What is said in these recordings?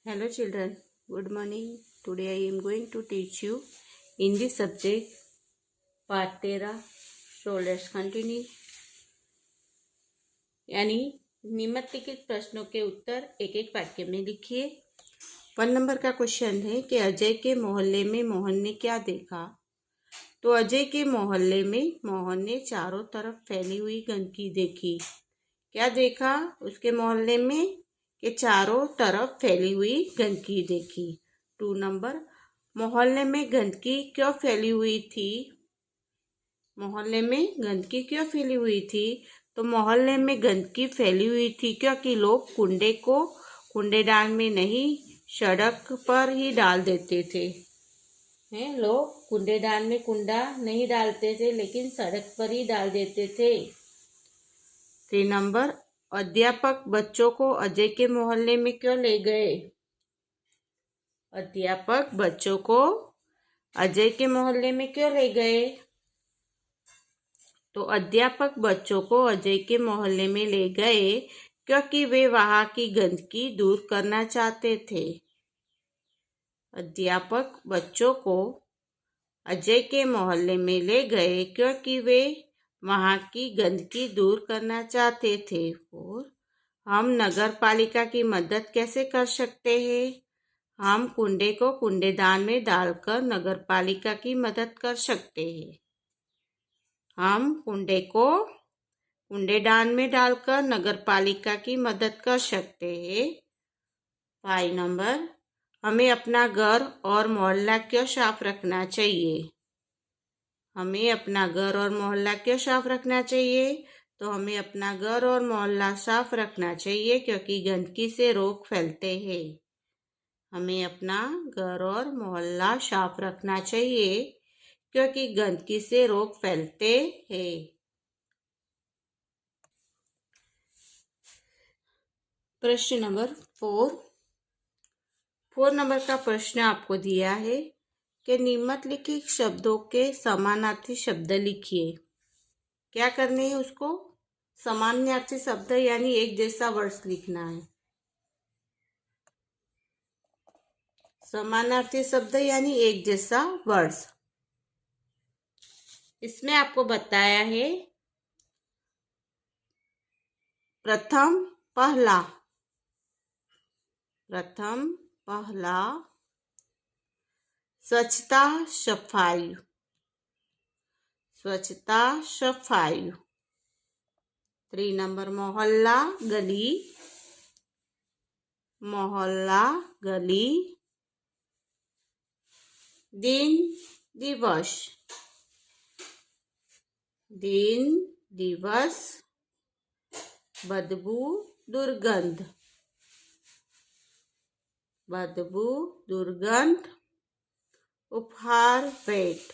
Hello children, good morning. Today I am going to teach you in this subject part 13. So let's continue. यानी निम्नलिखित प्रश्नों के उत्तर एक एक वाक्य में लिखिए। 1 नंबर का क्वेश्चन है कि अजय के मोहल्ले में मोहन ने क्या देखा। तो अजय के मोहल्ले में मोहन ने चारों तरफ फैली हुई गंदगी देखी। क्या देखा उसके मोहल्ले में कि चारों तरफ फैली हुई गंदगी देखी। 2 नंबर, मोहल्ले में गंदगी क्यों फैली हुई थी। मोहल्ले में गंदगी क्यों फैली हुई थी। तो मोहल्ले में गंदगी फैली हुई थी क्योंकि लोग कूड़े को कूड़ेदान में नहीं सड़क पर ही डाल देते थे। लोग कूड़ेदान में कूड़ा नहीं डालते थे लेकिन सड़क पर ही डाल देते थे। 3 नंबर, अध्यापक बच्चों को अजय के मोहल्ले में क्यों ले गए। अध्यापक बच्चों को अजय के मोहल्ले में क्यों ले गए। तो अध्यापक बच्चों को अजय के मोहल्ले में ले गए क्योंकि वे वहां की गंदगी दूर करना चाहते थे। अध्यापक बच्चों को अजय के मोहल्ले में ले गए क्योंकि वे वहां की गंदगी दूर करना चाहते थे। और हम नगर पालिका की मदद कैसे कर सकते हैं। हम कूड़े को कूड़ेदान में डालकर नगर पालिका की मदद कर सकते हैं। हम कूड़े को कूड़ेदान में डालकर नगर पालिका की मदद कर सकते हैं। 5 नंबर, हमें अपना घर और मोहल्ला क्यों साफ रखना चाहिए। हमें अपना घर और मोहल्ला क्यों साफ रखना चाहिए। तो हमें अपना घर और मोहल्ला साफ रखना चाहिए क्योंकि गंदगी से रोग फैलते हैं। हमें अपना घर और मोहल्ला साफ रखना चाहिए क्योंकि गंदगी से रोग फैलते हैं। प्रश्न नंबर 4 नंबर का प्रश्न आपको दिया है कि निम्नलिखित शब्दों के समानार्थी शब्द लिखिए। क्या करने हैं उसको, समानार्थी शब्द यानी एक जैसा वर्ड्स लिखना है। समानार्थी शब्द यानी एक जैसा वर्ड्स। इसमें आपको बताया है प्रथम पहला, प्रथम पहला, स्वच्छता सफाई, स्वच्छता सफाई। 3 नंबर, मोहल्ला गली, मोहल्ला गली। दिन दिवस, दिन दिवस। बदबू दुर्गंध, बदबू दुर्गंध। उपहार भेंट,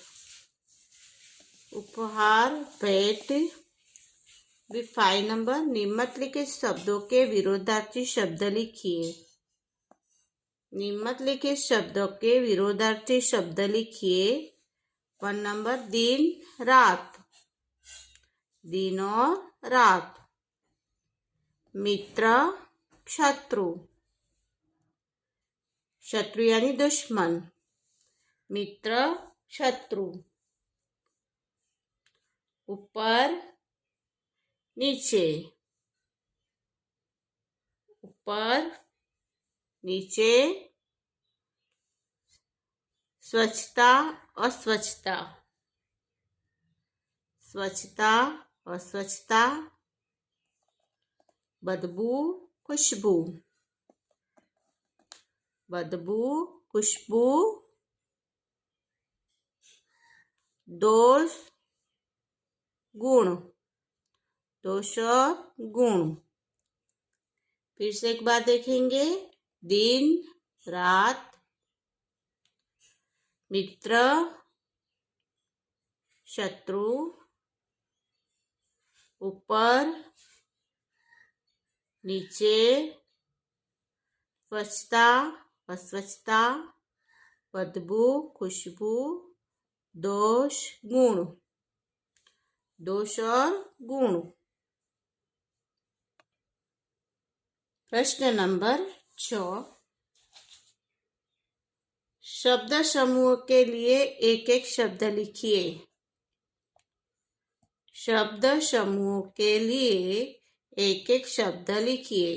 उपहार भेंट। 5 नंबर, निम्नलिखित शब्दों के विरोधार्थी शब्द लिखिए। निम्नलिखित शब्दों के विरोधार्थी शब्द लिखिए। 1 नंबर, दिन रात, दिन और रात। मित्र शत्रु, शत्रु यानी दुश्मन, मित्र शत्रु। ऊपर नीचे, ऊपर नीचे। स्वच्छता अस्वच्छता, स्वच्छता अस्वच्छता। बदबू खुशबू, बदबू खुशबू। दोष गुण, दोष और गुण। फिर से एक बार देखेंगे। दिन रात, मित्र शत्रु, ऊपर नीचे, स्वच्छता अस्वच्छता, बदबू खुशबू, दोष गुण, दोष और गुण। प्रश्न नंबर 6, शब्द समूह के लिए एक एक शब्द लिखिए। शब्द समूह के लिए एक एक शब्द लिखिए।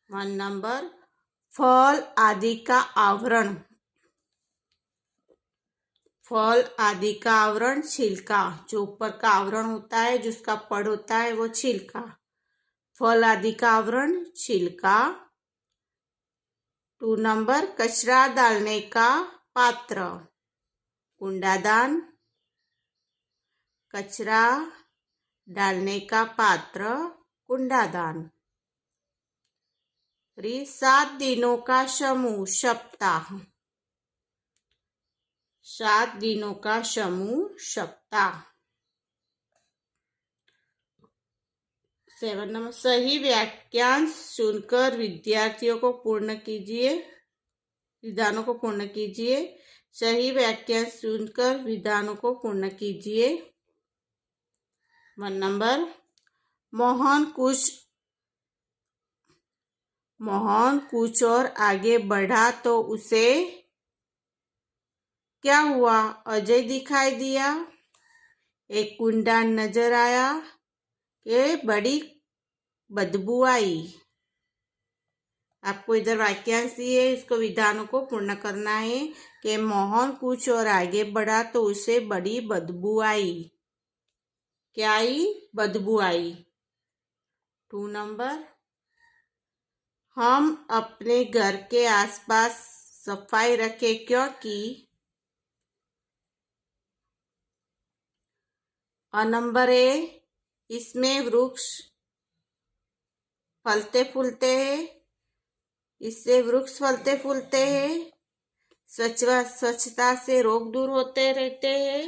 1 नंबर, फल आदि का आवरण। फल आदि का आवरण छिलका, जो ऊपर का आवरण होता है, जिसका पड़ होता है, वो छिलका। फल आदि का आवरण छिलका। 2 नंबर, कचरा डालने का पात्र, कूड़ादान। कचरा डालने का पात्र, कूड़ादान। 7 दिनों का समूह, सप्ताह। 7 दिनों का समूह, सप्ताह। 7 नंबर, सही वाक्यांश सुनकर विद्यार्थियों को पूर्ण कीजिए, विधानों को पूर्ण कीजिए। सही वाक्यांश सुनकर विधानों को पूर्ण कीजिए। 1 नंबर, मोहन कुछ और आगे बढ़ा तो उसे क्या हुआ? अजय दिखाई दिया। एक कुंडा नजर आया कि बड़ी बदबू आई। आपको इधर वाक्यांश दिए, इसको विधानों को पूर्ण करना है कि मोहन कुछ और आगे बढ़ा तो उसे बड़ी बदबू आई। क्या आई? बदबू आई। 2 नंबर, हम अपने घर के आसपास सफाई रखें क्योंकि नंबर ए, इसमें वृक्ष फलते फूलते हैं, इससे वृक्ष फलते फूलते हैं। स्वच्छता से रोग दूर होते रहते हैं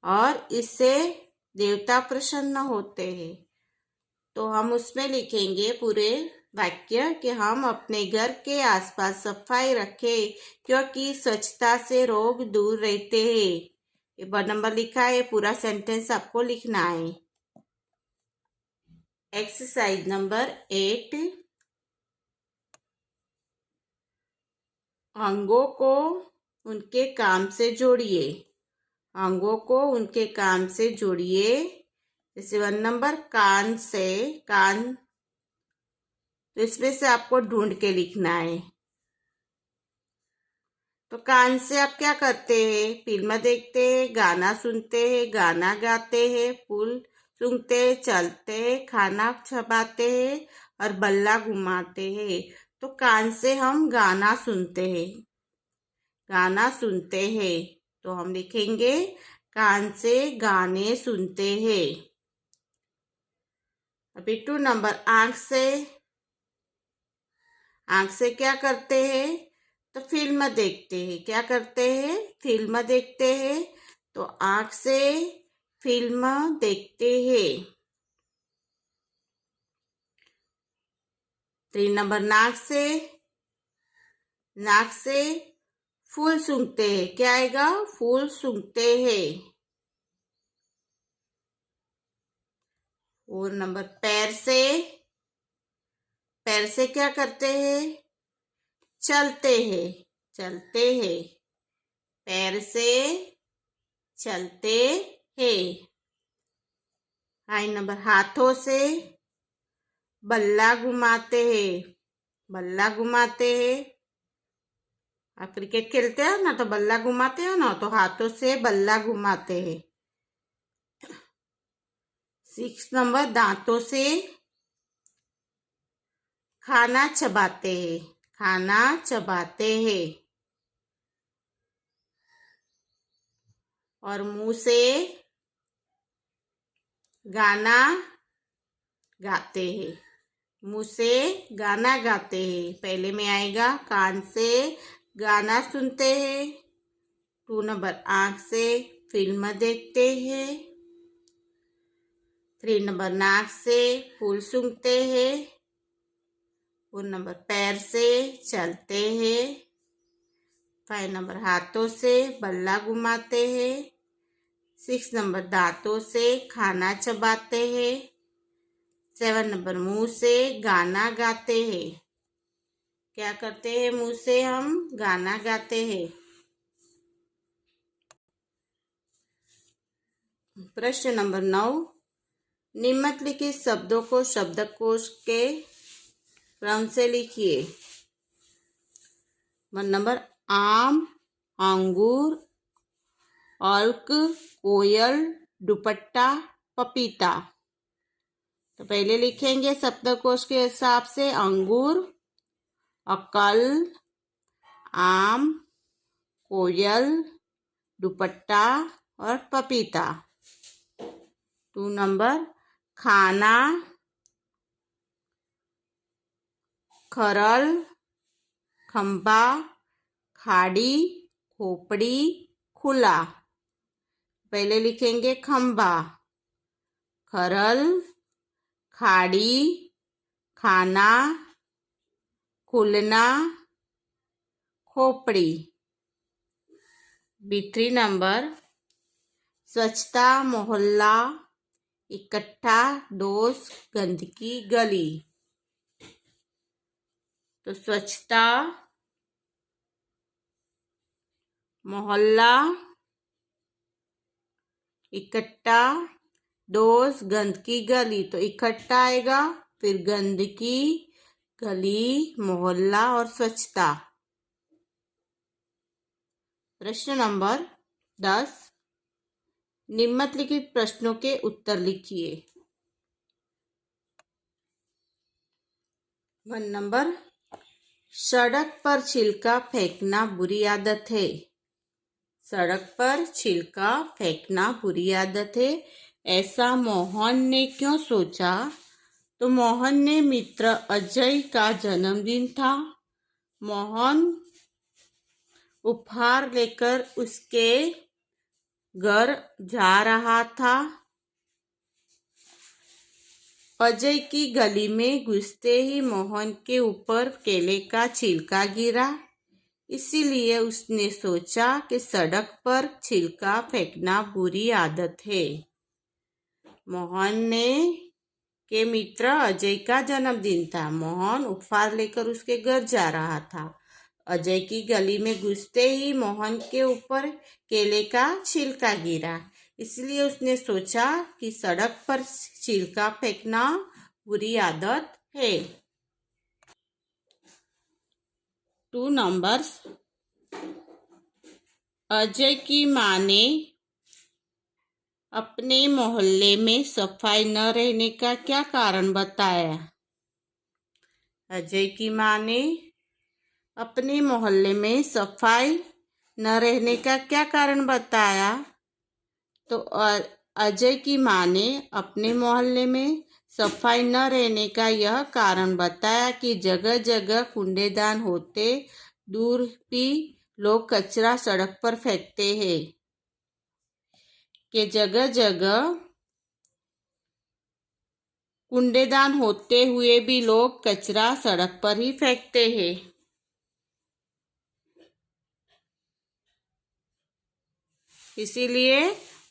और इससे देवता प्रसन्न होते हैं। तो हम उसमें लिखेंगे पूरे वाक्य कि हम अपने घर के आसपास सफाई रखें क्योंकि स्वच्छता से रोग दूर रहते हैं। ये ब नंबर लिखा है, पूरा सेंटेंस आपको लिखना है। एक्सरसाइज नंबर 8, अंगों को उनके काम से जोड़िए। अंगों को उनके काम से जोड़िए। जैसे 1 नंबर, कान से, कान, तो इसमें से आपको ढूंढ के लिखना है। तो कान से आप क्या करते हैं? फिल्म देखते हैं, गाना सुनते हैं, गाना गाते हैं, फूल सूंघते हैं, चलते हैं, खाना चबाते हैं और बल्ला घुमाते हैं। तो कान से हम गाना सुनते हैं, गाना सुनते हैं। तो हम लिखेंगे कान से गाने सुनते हैं। अभी 2 नंबर, आंख से क्या करते हैं? तो फिल्म देखते हैं। क्या करते हैं? फिल्म देखते हैं। तो आंख से फिल्म देखते हैं। 3 नंबर, नाक से फूल सूंघते हैं। क्या आएगा? फूल सूंघते हैं। 4 नंबर, पैर से क्या करते हैं? चलते हैं, चलते हैं। पैर से चलते हैं। 5 नंबर, हाथों से बल्ला घुमाते हैं। बल्ला घुमाते हैं। आप क्रिकेट खेलते हो ना, तो बल्ला घुमाते हो ना, तो हाथों से बल्ला घुमाते हैं। 6 नंबर, दांतों से खाना चबाते हैं। खाना चबाते हैं। और मुंह से गाना गाते हैं। मुंह से गाना गाते हैं। पहले में आएगा कान से गाना सुनते हैं। 2 नंबर, आंख से फिल्म देखते हैं। 3 नंबर, नाक से फूल सूंघते हैं। 4 नंबर, पैर से चलते हैं। 5 नंबर, हाथों से बल्ला घुमाते हैं। 6 नंबर, दांतों से खाना चबाते हैं। 7 नंबर, मुंह से गाना गाते हैं। क्या करते हैं? मुंह से हम गाना गाते हैं। प्रश्न नंबर 9, निम्नलिखित शब्दों को शब्दकोश के क्रम से लिखिए। नंबर आम, अंगूर, अर्क, कोयल, दुपट्टा, पपीता। तो पहले लिखेंगे शब्दकोश के हिसाब से अंगूर, अकल, आम, कोयल, दुपट्टा और पपीता। 2 नंबर खाना, खरल, खंबा, खाड़ी, खोपड़ी, खुला। पहले लिखेंगे खंबा, खरल, खाड़ी, खाना, खुलना, खोपड़ी। 3 नंबर स्वच्छता, मोहल्ला, इकट्ठा, दोस्त, गंदगी, गली। तो स्वच्छता, मोहल्ला, इकट्ठा, दोस्त, गंदगी, गली। तो इकट्ठा आएगा, फिर गंदगी, गली, मोहल्ला और स्वच्छता। प्रश्न नंबर 10, निम्नलिखित प्रश्नों के उत्तर लिखिए। 1 नंबर सड़क पर छिलका फेंकना बुरी आदत है। सड़क पर छिलका फेंकना बुरी आदत है, ऐसा मोहन ने क्यों सोचा? तो मोहन ने मित्र अजय का जन्मदिन था। मोहन उपहार लेकर उसके घर जा रहा था। अजय की गली में घुसते ही मोहन के ऊपर केले का छिलका गिरा, इसीलिए उसने सोचा कि सड़क पर छिलका फेंकना बुरी आदत है। मोहन ने के मित्र अजय का जन्मदिन था। मोहन उपहार लेकर उसके घर जा रहा था। अजय की गली में घुसते ही मोहन के ऊपर केले का छिलका गिरा, इसलिए उसने सोचा कि सड़क पर छिलका फेंकना बुरी आदत है। 2 नंबर्स अजय की माँ ने अपने मोहल्ले में सफाई न रहने का क्या कारण बताया? अजय की माँ ने अपने मोहल्ले में सफाई न रहने का क्या कारण बताया? तो अजय की माँ ने अपने मोहल्ले में सफाई न रहने का यह कारण बताया कि जगह जगह कूड़ेदान होते दूर भी लोग कचरा सड़क पर फेंकते हैं। कि जगह जगह कूड़ेदान होते हुए भी लोग कचरा सड़क पर ही फेंकते हैं। इसीलिए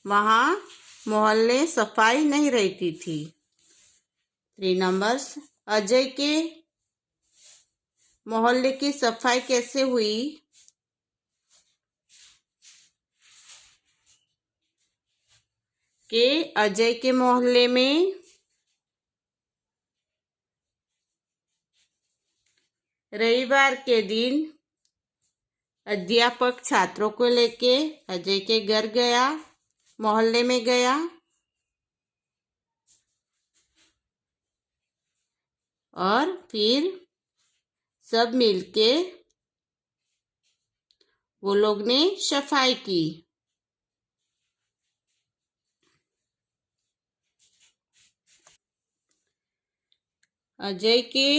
वहाँ मोहल्ले सफाई नहीं रहती थी। 3 नंबर्स अजय के मोहल्ले की सफाई कैसे हुई? कि अजय के मोहल्ले में रविवार के दिन अध्यापक छात्रों को लेके अजय के घर गया, मोहल्ले में गया और फिर सब मिलके वो लोग ने सफाई की। अजय के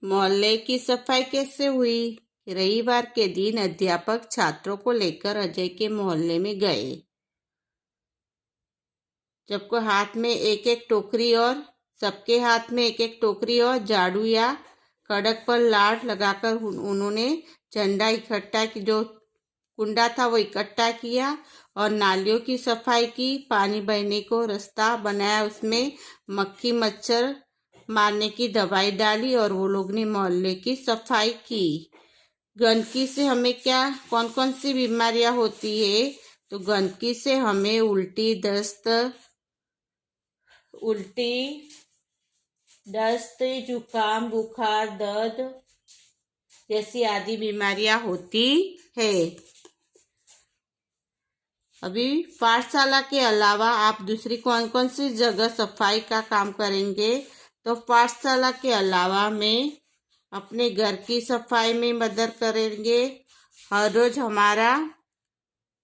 मोहल्ले की सफाई कैसे हुई? रविवार के दिन अध्यापक छात्रों को लेकर अजय के मोहल्ले में गए। सबको हाथ में एक एक टोकरी और सबके हाथ में एक एक टोकरी और झाड़ू या कड़क पर लाठ लगाकर उन्होंने झंडा इकट्ठा की, जो कुंडा था वो इकट्ठा किया और नालियों की सफाई की, पानी बहने को रास्ता बनाया, उसमें मक्खी मच्छर मारने की दवाई डाली और वो लोग ने मोहल्ले की सफाई की। गंदगी से हमें क्या कौन कौन सी बीमारियां होती है? तो गंदगी से हमें दस्त, जुकाम, बुखार, दर्द जैसी आदि बीमारियां होती है। अभी पाठशाला के अलावा आप दूसरी कौन कौन सी जगह सफाई का काम करेंगे? तो पाठशाला के अलावा में अपने घर की सफाई में मदद करेंगे। हर रोज हमारा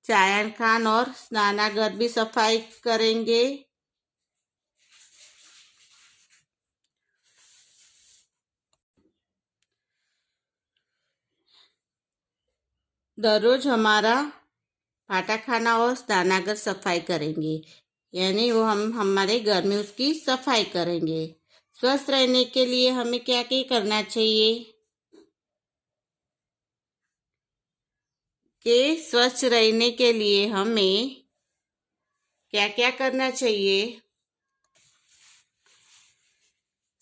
चायन खान और स्नानागार भी सफाई करेंगे। दररोज हमारा फाटा खाना और स्नानागार सफाई करेंगे, यानी वो हम हमारे घर में उसकी सफाई करेंगे। स्वस्थ रहने के लिए हमें क्या क्या करना चाहिए? कि स्वस्थ रहने के लिए हमें क्या क्या करना चाहिए?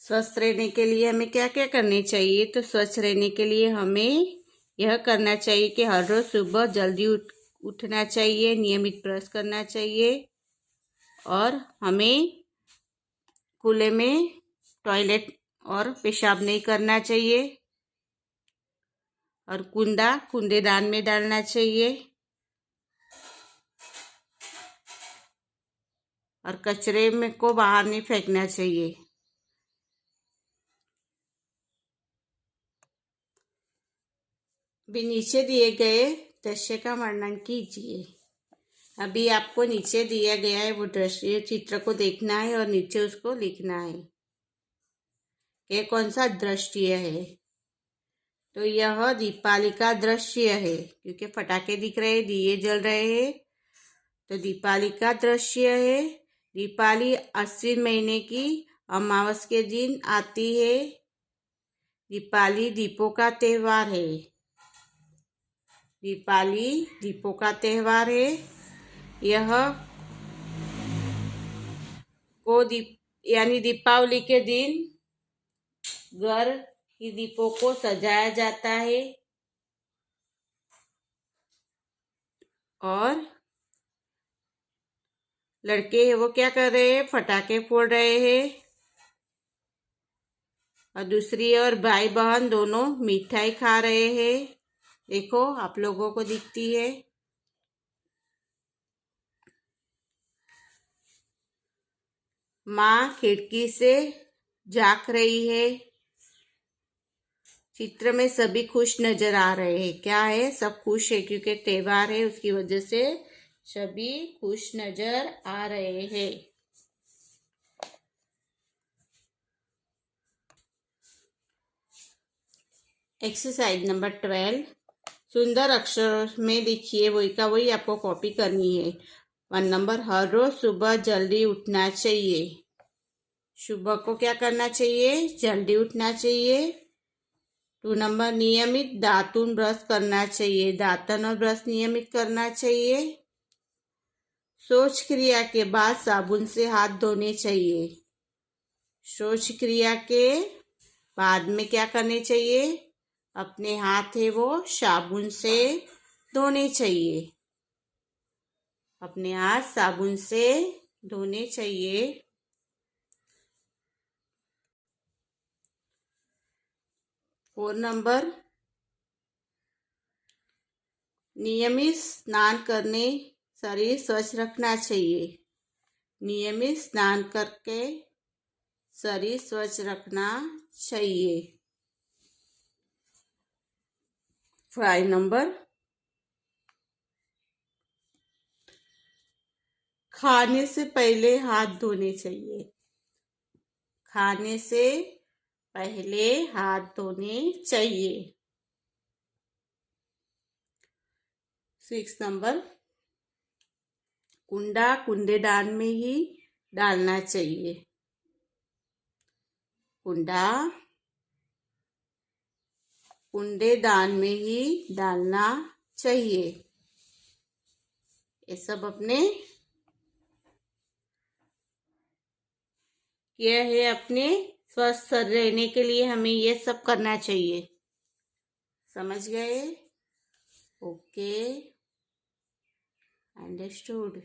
स्वस्थ रहने के लिए हमें क्या क्या करनी चाहिए? तो स्वस्थ रहने के लिए हमें यह करना चाहिए कि हर रोज सुबह जल्दी उठना चाहिए, नियमित ब्रश करना चाहिए और हमें खुले में टॉयलेट और पेशाब नहीं करना चाहिए और कूड़ेदान में डालना चाहिए और कचरे में को बाहर नहीं फेंकना चाहिए। भी नीचे दिए गए दृश्य का वर्णन कीजिए। अभी आपको नीचे दिया गया है वो दृश्य चित्र को देखना है और नीचे उसको लिखना है। ये कौन सा दृश्य है? तो यह दीपावली का दृश्य है, क्योंकि पटाखे दिख रहे हैं, दिए जल रहे हैं, तो दीपावली का दृश्य है। दीपावली आश्विन महीने की अमावस के दिन आती है। दीपावली दीपों का त्योहार है। दीपावली दीपों का त्योहार है। यह यानी दीपावली के दिन घर की दीपों को सजाया जाता है और लड़के वो क्या कर रहे हैं? पटाखे फोड़ रहे हैं और दूसरी ओर भाई बहन दोनों मिठाई खा रहे हैं। देखो आप लोगों को दिखती है। माँ खिड़की से झांक रही है। चित्र में सभी खुश नजर आ रहे हैं। क्या है? सब खुश है, क्योंकि त्योहार है, उसकी वजह से सभी खुश नजर आ रहे हैं। एक्सरसाइज नंबर 12 सुंदर अक्षर में लिखिए। वही का वही आपको कॉपी करनी है। 1 नंबर हर रोज सुबह जल्दी उठना चाहिए। सुबह को क्या करना चाहिए? जल्दी उठना चाहिए। 2 नंबर नियमित दातुन ब्रश करना चाहिए। दातन और ब्रश नियमित करना चाहिए। शौच क्रिया के बाद साबुन से हाथ धोने चाहिए। शौच क्रिया के बाद में क्या करने चाहिए? अपने हाथ है वो साबुन से धोने चाहिए। अपने हाथ साबुन से धोने चाहिए। 4 नंबर नियमित स्नान करने शरीर स्वच्छ रखना चाहिए। नियमित स्नान करके शरीर स्वच्छ रखना चाहिए। 5 नंबर खाने से पहले हाथ धोने चाहिए। खाने से पहले हाथ धोने चाहिए। 6 नंबर कूड़ेदान में ही डालना चाहिए। कूड़ेदान में ही डालना चाहिए। ये सब अपने यह है अपने स्वस्थ रहने के लिए हमें ये सब करना चाहिए। समझ गए? Okay, understood.